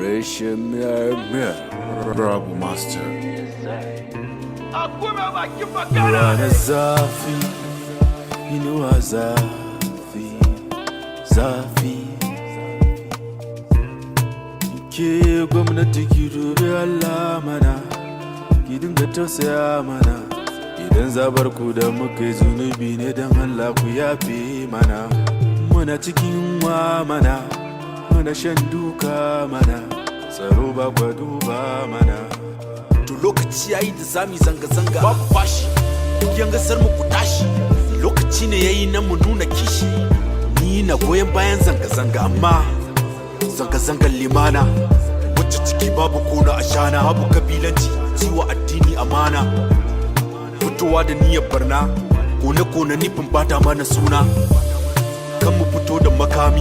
Fresh emir, Rabu Master. Rana zafi, inuwa zafi, zafi. Ke gwamnati ki dubi Allah mana, ki dinga tausaya mana. Idan zabar ku da muka yi zunubi ne don Allah ku yafe mana. Muna cikin wa mana, muna shan duka mana, tsaro ba kwa duba mana. To lokaci yayi da zami zanga-zanga babu fashi, yan gasar mu ku tashi. Lokaci ne yayi na mu nuna kishi. Ni na goyon bayan zanga-zanga, amma zanga-zangar limana, wacce ciki babu kona ashana, babu kabilanci, ciwa addini amana. Fitowa da niyyar barna, kone-kone nufin bata mana suna. Kan mu fito da makami